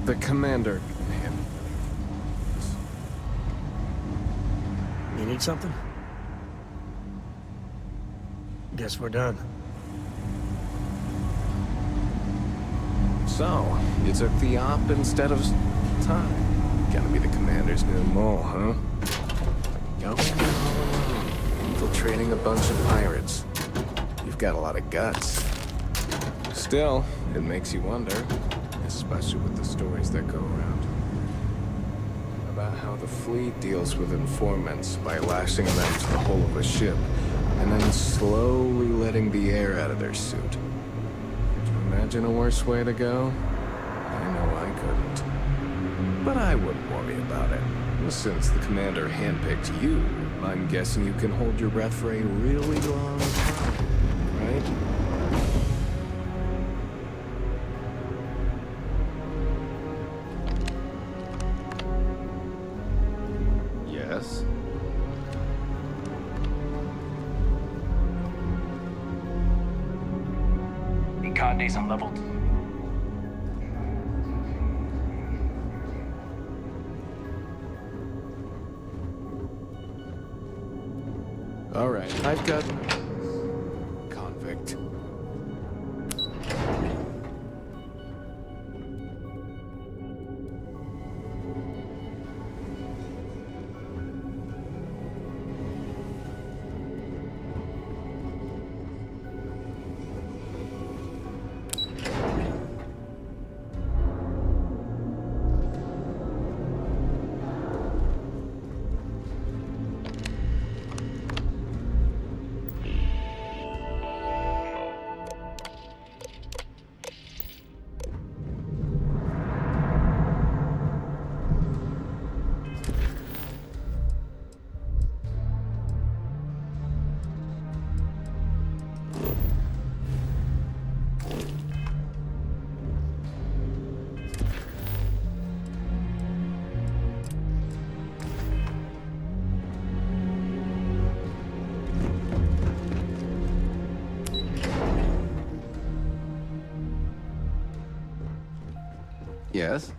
The commander. You need something? Guess we're done. So, you took the op instead of time. Gonna be the commander's new mole, huh? Going in all alone, infiltrating a bunch of pirates. You've got a lot of guts. Still, it makes you wonder, especially with the stories that go around, about how the fleet deals with informants by lashing them to the hull of a ship and then slowly letting the air out of their suit. Could you imagine a worse way to go? I know I couldn't. But I wouldn't worry about it. Since the commander handpicked you, I'm guessing you can hold your breath for a really long time, right? Yes? Incarnates on level. All right, I've got convict. Yes?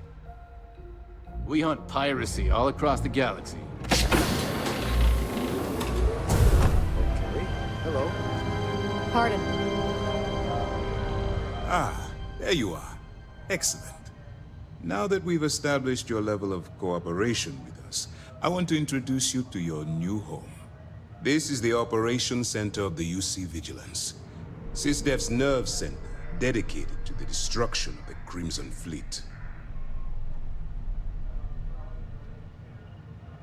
We hunt piracy all across the galaxy. Okay. Hello. Pardon. Ah, there you are. Excellent. Now that we've established your level of cooperation with us, I want to introduce you to your new home. This is the Operations Center of the UC Vigilance, SysDef's nerve center dedicated to the destruction of the Crimson Fleet.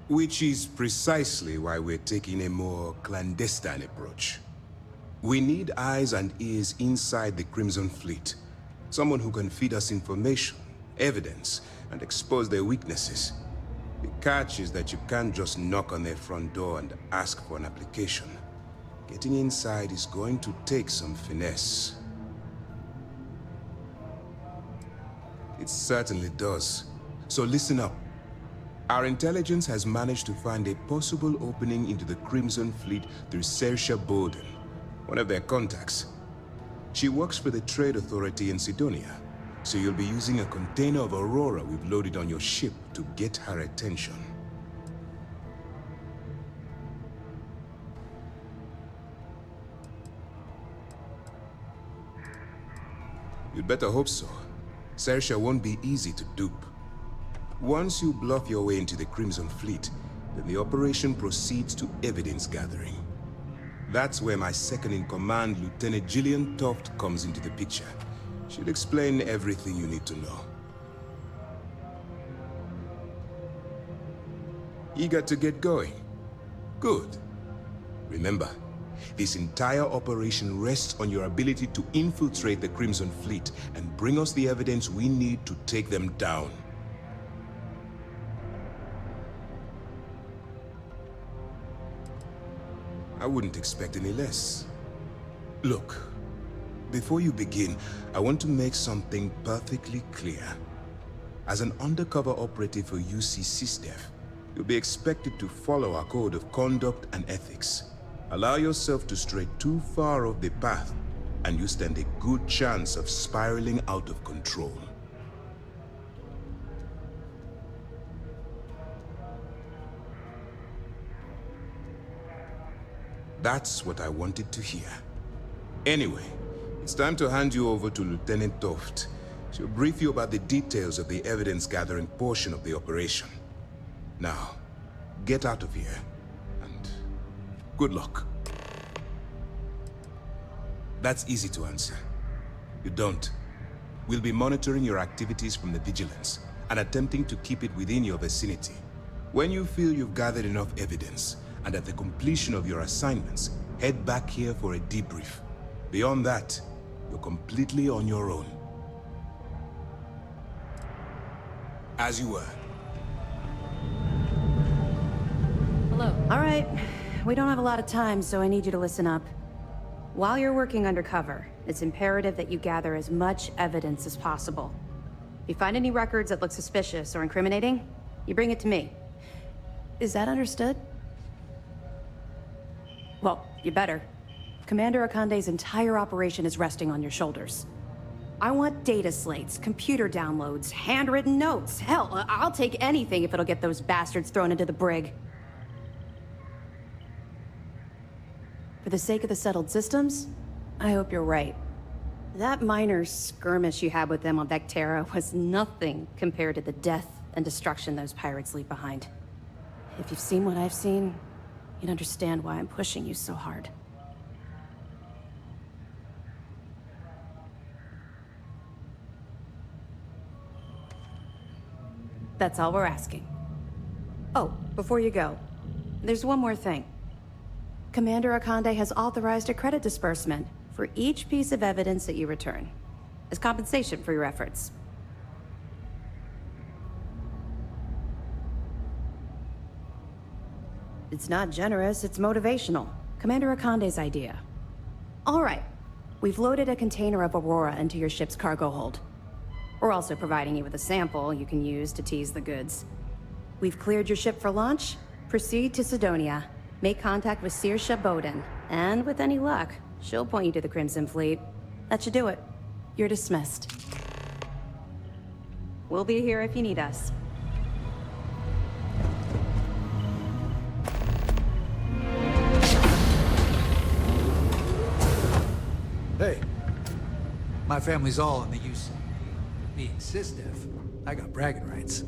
Which is precisely why we're taking a more clandestine approach. We need eyes and ears inside the Crimson Fleet. Someone who can feed us information, evidence, and expose their weaknesses. The catch is that you can't just knock on their front door and ask for an application. Getting inside is going to take some finesse. It certainly does. So listen up. Our intelligence has managed to find a possible opening into the Crimson Fleet through Saoirse Bolden, one of their contacts. She works for the Trade Authority in Sidonia, so you'll be using a container of Aurora we've loaded on your ship to get her attention. You'd better hope so. Saoirse won't be easy to dupe. Once you bluff your way into the Crimson Fleet, then the operation proceeds to evidence gathering. That's where my second-in-command, Lieutenant Gillian Toft, comes into the picture. She'll explain everything you need to know. Eager to get going? Good. Remember, this entire operation rests on your ability to infiltrate the Crimson Fleet and bring us the evidence we need to take them down. I wouldn't expect any less. Look, before you begin, I want to make something perfectly clear. As an undercover operative for UC SysDef, you'll be expected to follow our code of conduct and ethics. Allow yourself to stray too far off the path, and you stand a good chance of spiraling out of control. That's what I wanted to hear. Anyway, it's time to hand you over to Lieutenant Toft. She'll brief you about the details of the evidence-gathering portion of the operation. Now, get out of here, and good luck. That's easy to answer. You don't. We'll be monitoring your activities from the Vigilance, and attempting to keep it within your vicinity. When you feel you've gathered enough evidence, and at the completion of your assignments, head back here for a debrief. Beyond that, you're completely on your own. As you were. Hello. All right. We don't have a lot of time, so I need you to listen up. While you're working undercover, it's imperative that you gather as much evidence as possible. If you find any records that look suspicious or incriminating, you bring it to me. Is that understood? Well, you better. Commander Akande's entire operation is resting on your shoulders. I want data slates, computer downloads, handwritten notes. Hell, I'll take anything if it'll get those bastards thrown into the brig. For the sake of the settled systems, I hope you're right. That minor skirmish you had with them on Vectera was nothing compared to the death and destruction those pirates leave behind. If you've seen what I've seen, you'd understand why I'm pushing you so hard. That's all we're asking. Oh, before you go, there's one more thing. Commander Akande has authorized a credit disbursement for each piece of evidence that you return, as compensation for your efforts. It's not generous, it's motivational. Commander Akande's idea. All right, we've loaded a container of Aurora into your ship's cargo hold. We're also providing you with a sample you can use to tease the goods. We've cleared your ship for launch. Proceed to Sidonia. Make contact with Saoirse Bowden, and with any luck, she'll point you to the Crimson Fleet. That should do it. You're dismissed. We'll be here if you need us. Hey, my family's all in the use of being cis-def. I got bragging rights.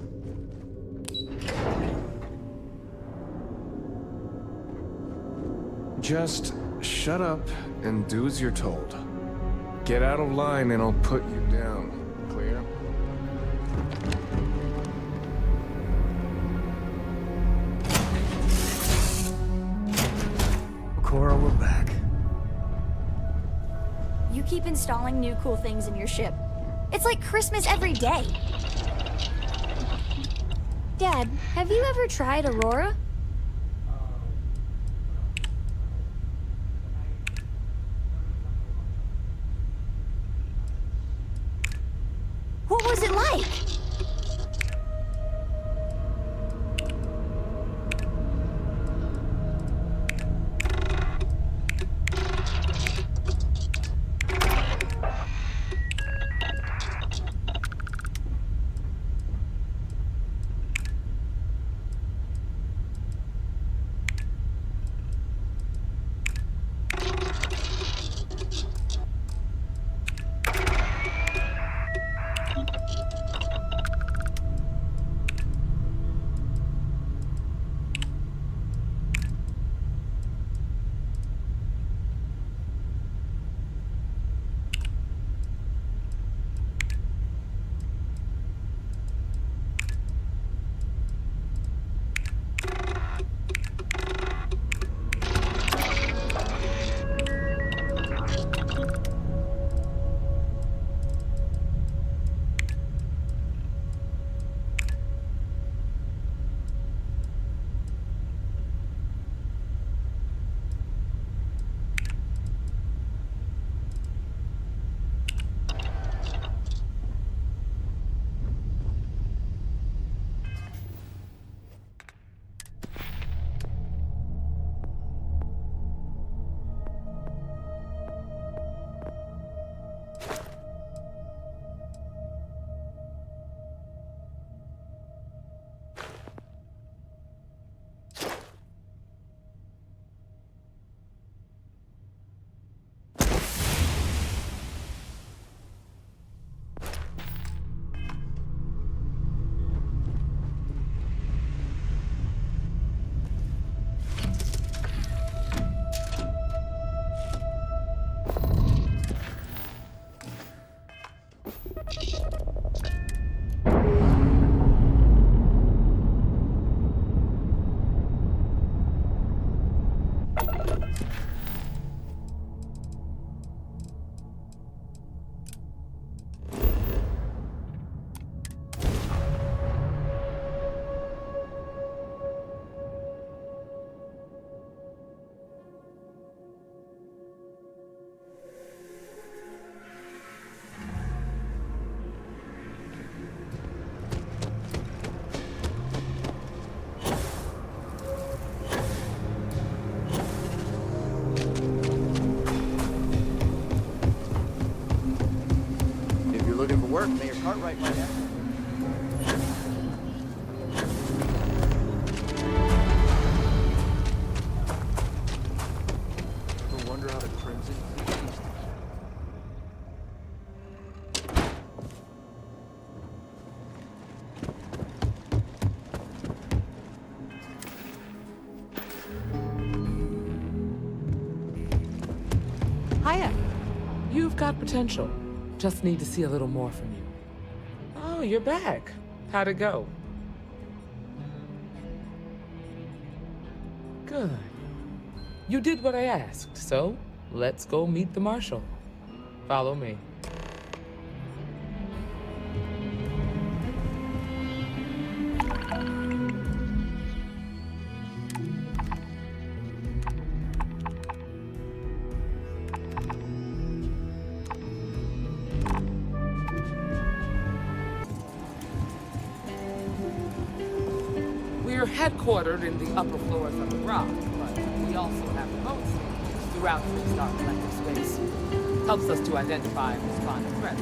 Just shut up and do as you're told. Get out of line and I'll put you down. Clear? Cora, we're back. You keep installing new cool things in your ship. It's like Christmas every day. Dad, have you ever tried Aurora? What was it like? looking for work, Mayor Cartwright might have. Ever wonder how the Crimson Fleet used to... Hiya. You've got potential. Just need to see a little more from you. Oh, you're back. How'd it go? Good. You did what I asked, so let's go meet the Marshal. Follow me. We're headquartered in the upper floors of the Rock, but we also have remote stations throughout the Star Collective space. Helps us to identify and respond to threats.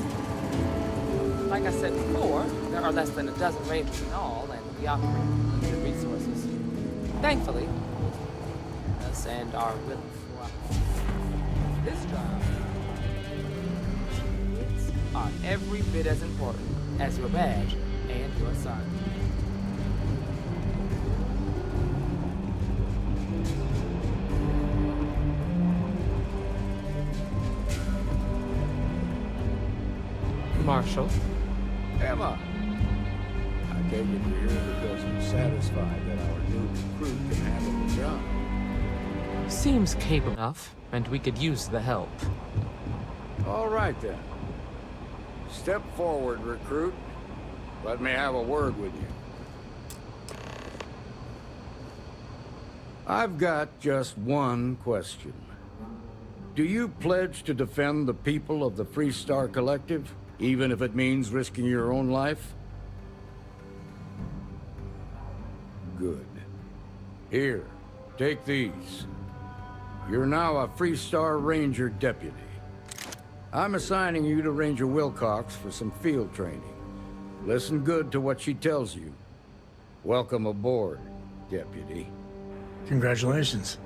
Like I said before, there are less than a dozen Rangers in all, and we operate with limited resources. Thankfully, us and our willing to cooperate. This job, kids are every bit as important as your badge and your son. Marshal. Emma! I take it you're here because you're satisfied that our new recruit can handle the job. Seems capable enough, and we could use the help. All right, then. Step forward, recruit. Let me have a word with you. I've got just one question. Do you pledge to defend the people of the Free Star Collective? Even if it means risking your own life? Good. Here, take these. You're now a Free Star Ranger deputy. I'm assigning you to Ranger Wilcox for some field training. Listen good to what she tells you. Welcome aboard, deputy. Congratulations.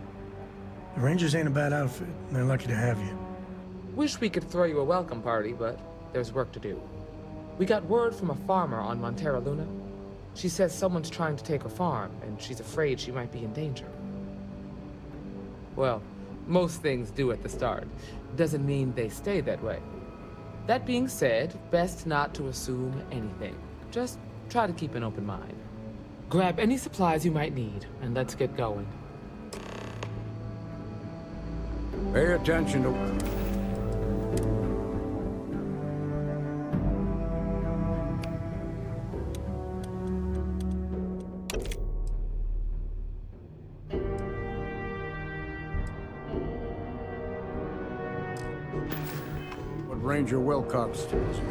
The Rangers ain't a bad outfit. They're lucky to have you. Wish we could throw you a welcome party, but there's work to do. We got word from a farmer on Montera Luna. She says someone's trying to take her farm, and she's afraid she might be in danger. Well, most things do at the start. Doesn't mean they stay that way. That being said, best not to assume anything. Just try to keep an open mind. Grab any supplies you might need, and let's get going. Pay attention to... what Ranger Wilcox tells you.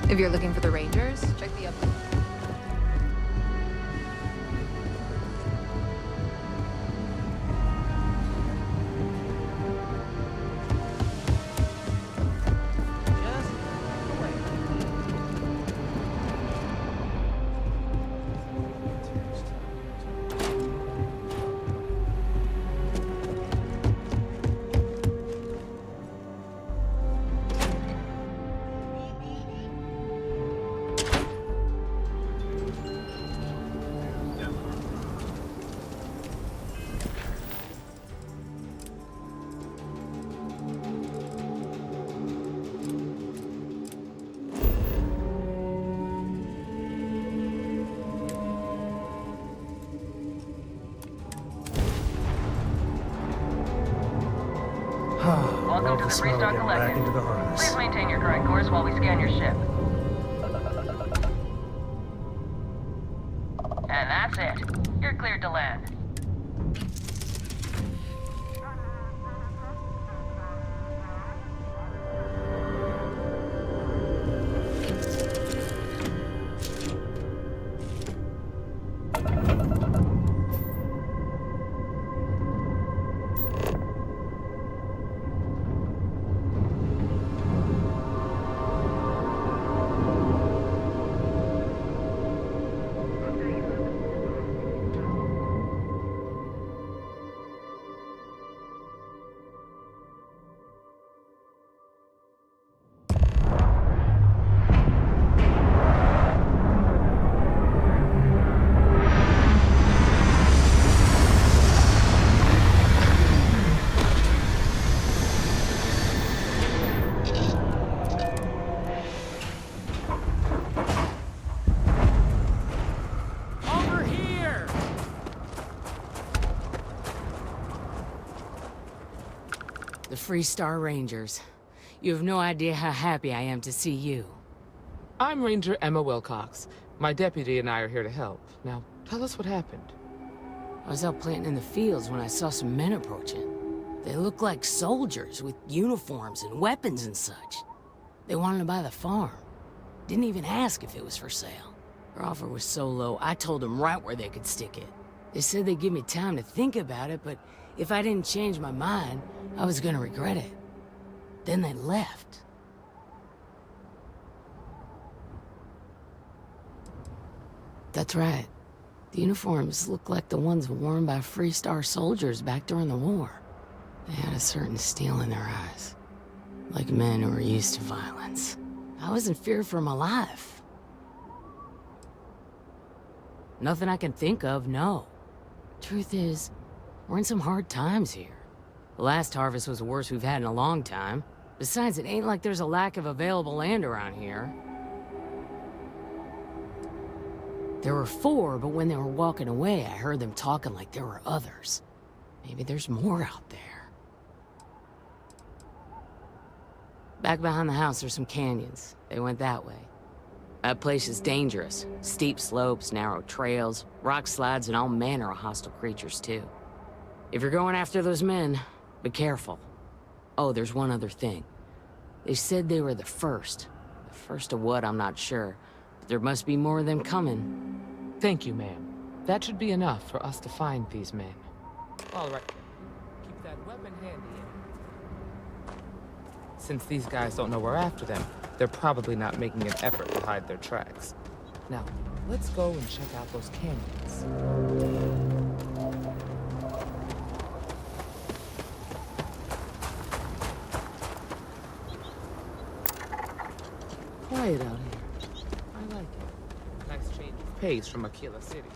If you're looking for the Rangers, check the up. Welcome to the Free Star Collective. Please maintain your current course while we scan your ship. And that's it. You're cleared to land. the Free Star Rangers. You have no idea how happy I am to see you. I'm Ranger Emma Wilcox. My deputy and I are here to help. Now, tell us what happened. I was out planting in the fields when I saw some men approaching. They looked like soldiers with uniforms and weapons and such. They wanted to buy the farm. Didn't even ask if it was for sale. Their offer was so low, I told them right where they could stick it. They said they'd give me time to think about it, but if I didn't change my mind, I was gonna regret it. Then they left. That's right. The uniforms looked like the ones worn by Free Star soldiers back during the war. They had a certain steel in their eyes. Like men who were used to violence. I was in fear for my life. Nothing I can think of, no. Truth is, we're in some hard times here. The last harvest was the worst we've had in a long time. Besides, it ain't like there's a lack of available land around here. There were 4, but when they were walking away, I heard them talking like there were others. Maybe there's more out there. Back behind the house, there's some canyons. They went that way. That place is dangerous. Steep slopes, narrow trails, rock slides, and all manner of hostile creatures, too. If you're going after those men, be careful. Oh, there's one other thing. They said they were the first. The first of what, I'm not sure. But there must be more of them coming. Thank you, ma'am. That should be enough for us to find these men. All right. Keep that weapon handy. Since these guys don't know we're after them, they're probably not making an effort to hide their tracks. Now, let's go and check out those canyons. Quiet out here. I like it. Nice change of pace from Aquila City.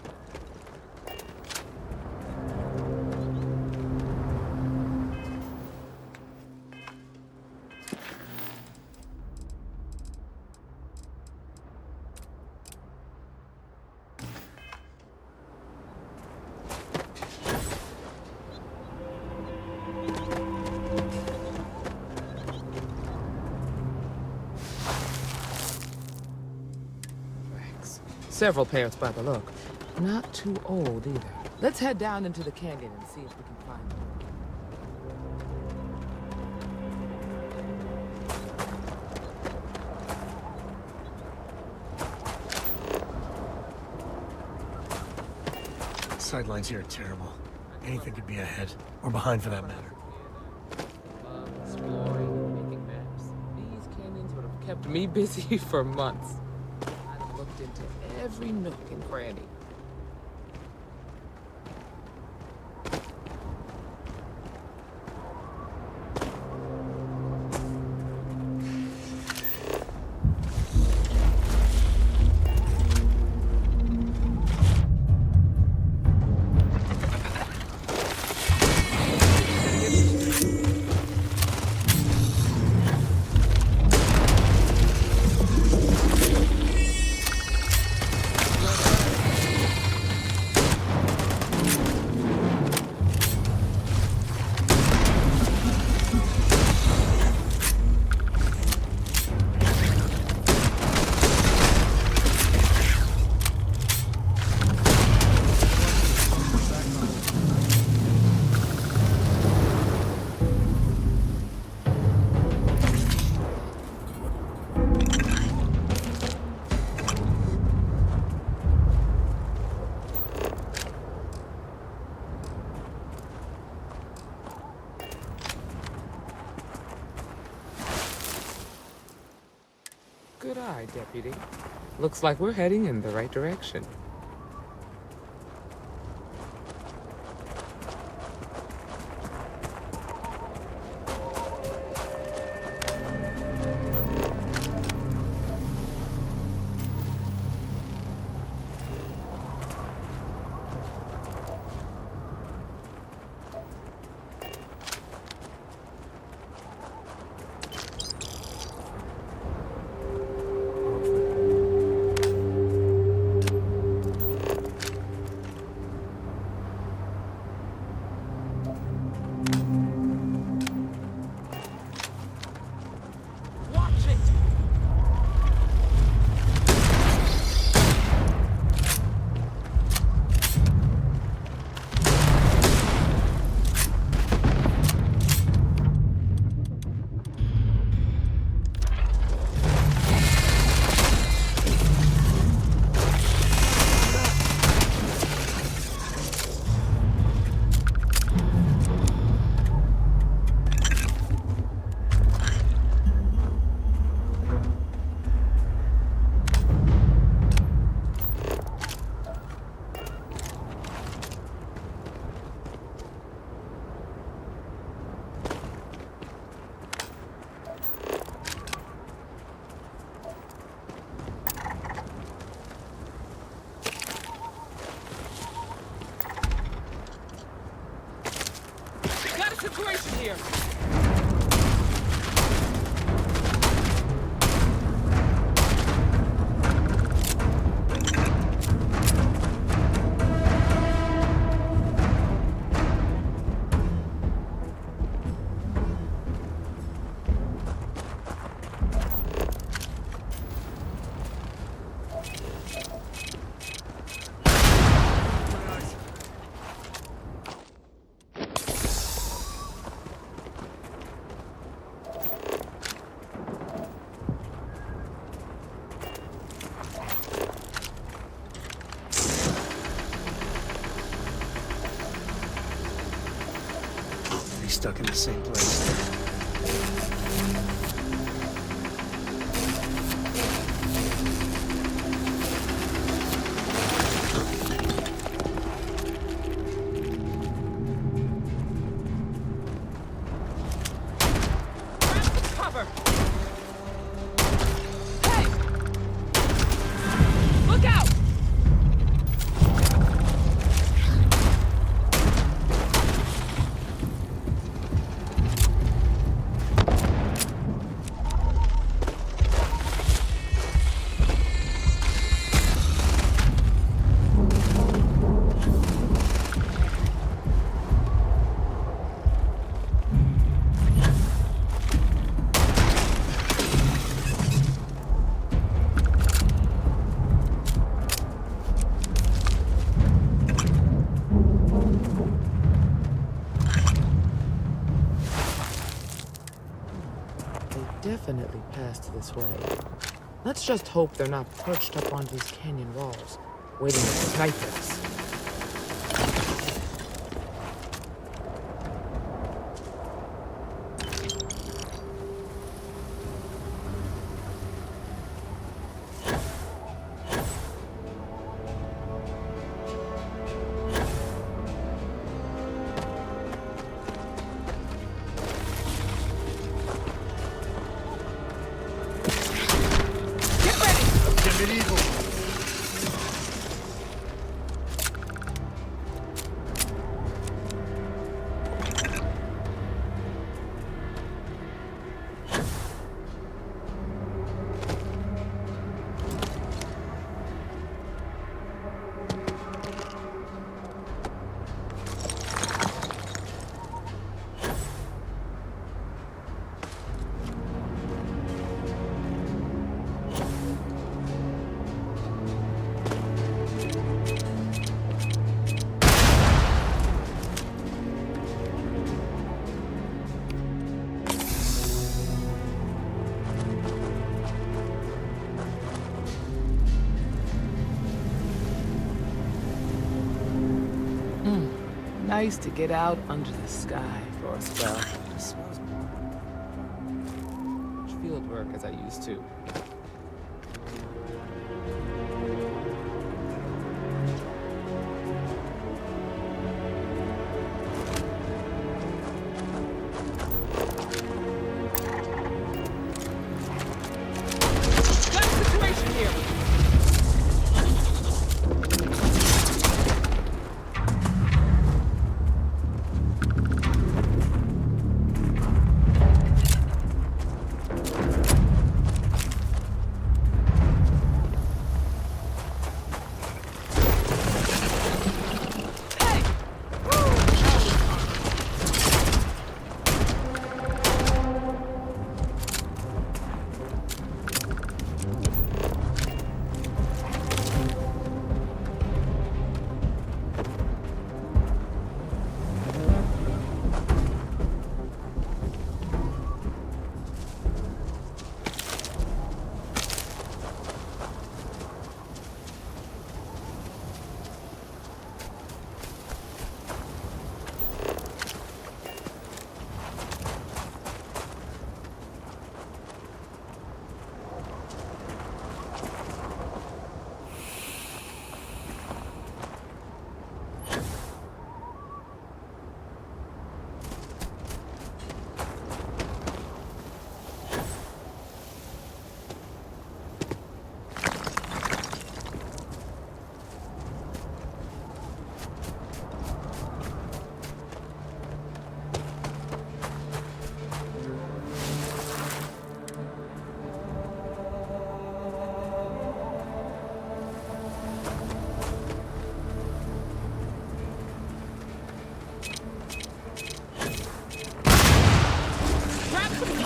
Several pairs by the look. Not too old either. Let's head down into the canyon and see if we can find them. Sightlines here are terrible. Anything could be ahead, or behind for that matter. Exploring and making maps. These canyons would have kept me busy for months. I've looked into every nook and cranny. Good eye, Deputy. Looks like we're heading in the right direction. Stuck in the same place. Cover! Hey! Look out! Definitely passed this way. Let's just hope they're not perched up on these canyon walls, waiting to snipe us. Nice to get out under the sky for a spell. Field work as I used to.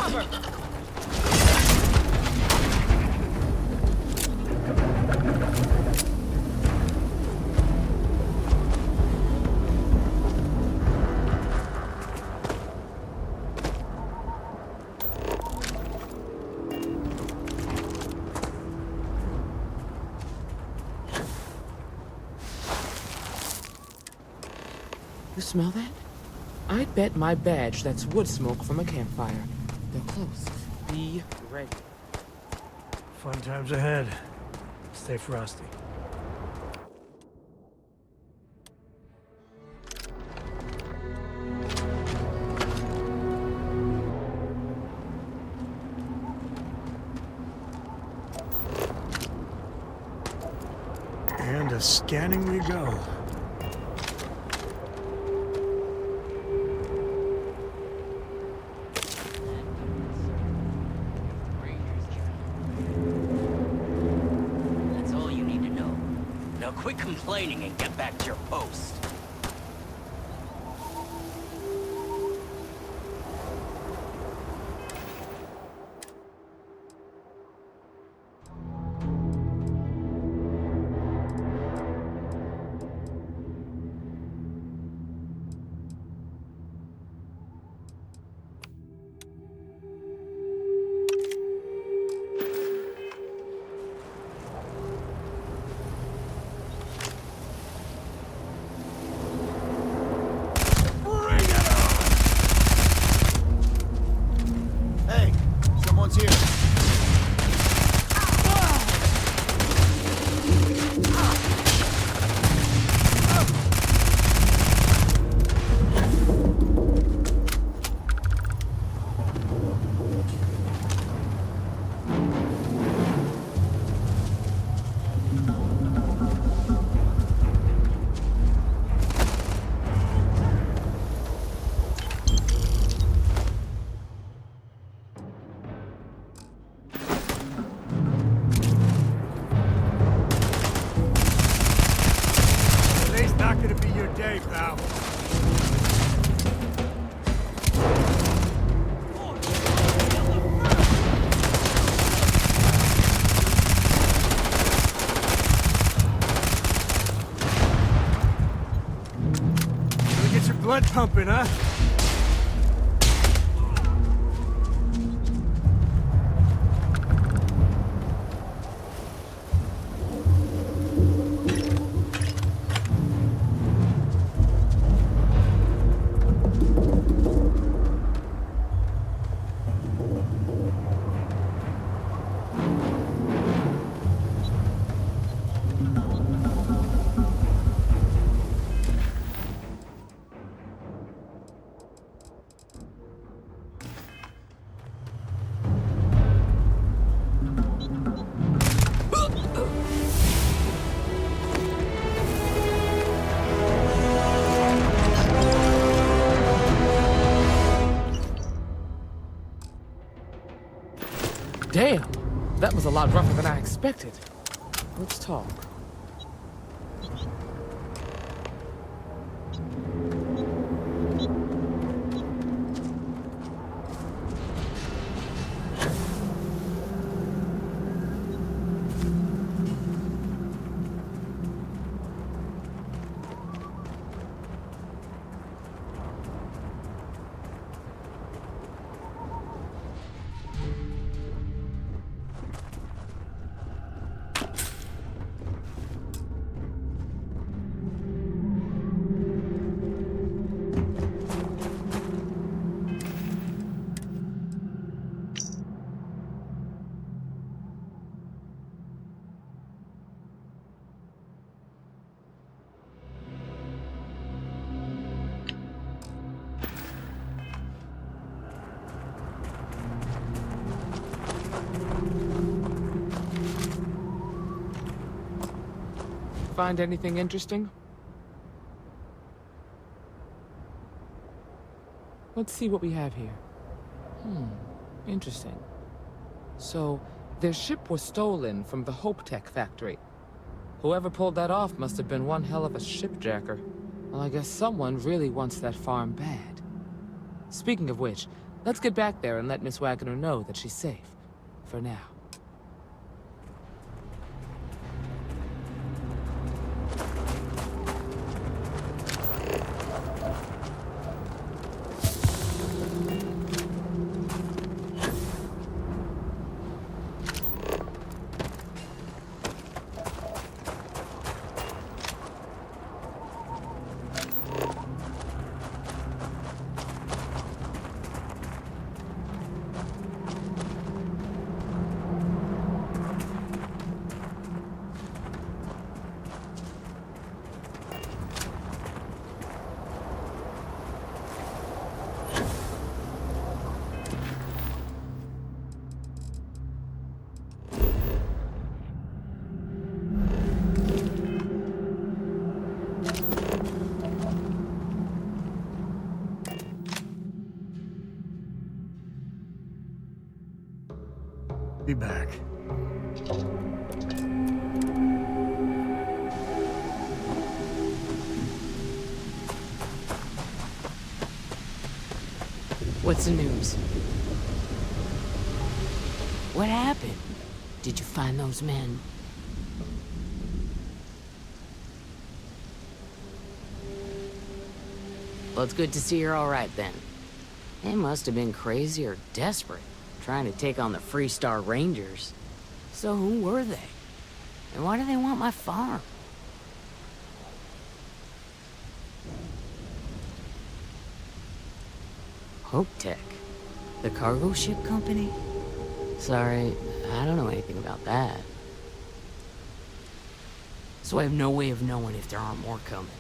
cover! You smell that? I'd bet my badge that's wood smoke from a campfire. They're close. Be ready. Fun times ahead. Stay frosty. And to scanning we go. That's all you need to know. Now quit complaining and get back to your post. Hey, someone's here. Today's not gonna be your day, pal. Gonna get your blood pumping, huh? Damn! That was a lot rougher than I expected. Let's talk. Find anything interesting? Let's see what we have here. Interesting. So, their ship was stolen from the Hope Tech factory. Whoever pulled that off must have been one hell of a shipjacker. Well, I guess someone really wants that farm bad. Speaking of which, Let's get back there and let Miss Wagner know that she's safe. For now. Be back. What's the news? What happened? Did you find those men? Well, it's good to see you're all right then. They must have been crazy or desperate, trying to take on the Freestar Rangers. So who were they? And why do they want my farm? Hope Tech, the cargo ship company? Sorry, I don't know anything about that. So I have no way of knowing if there aren't more coming.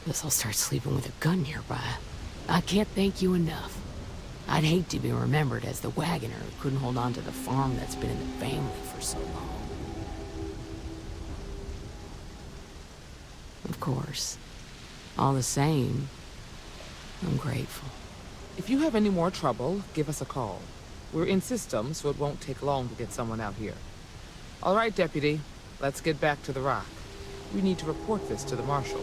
Guess I'll start sleeping with a gun nearby. I can't thank you enough. I'd hate to be remembered as the wagoner who couldn't hold on to the farm that's been in the family for so long. Of course. All the same, I'm grateful. If you have any more trouble, give us a call. We're in system, so it won't take long to get someone out here. All right, Deputy. Let's get back to the Rock. We need to report this to the Marshal.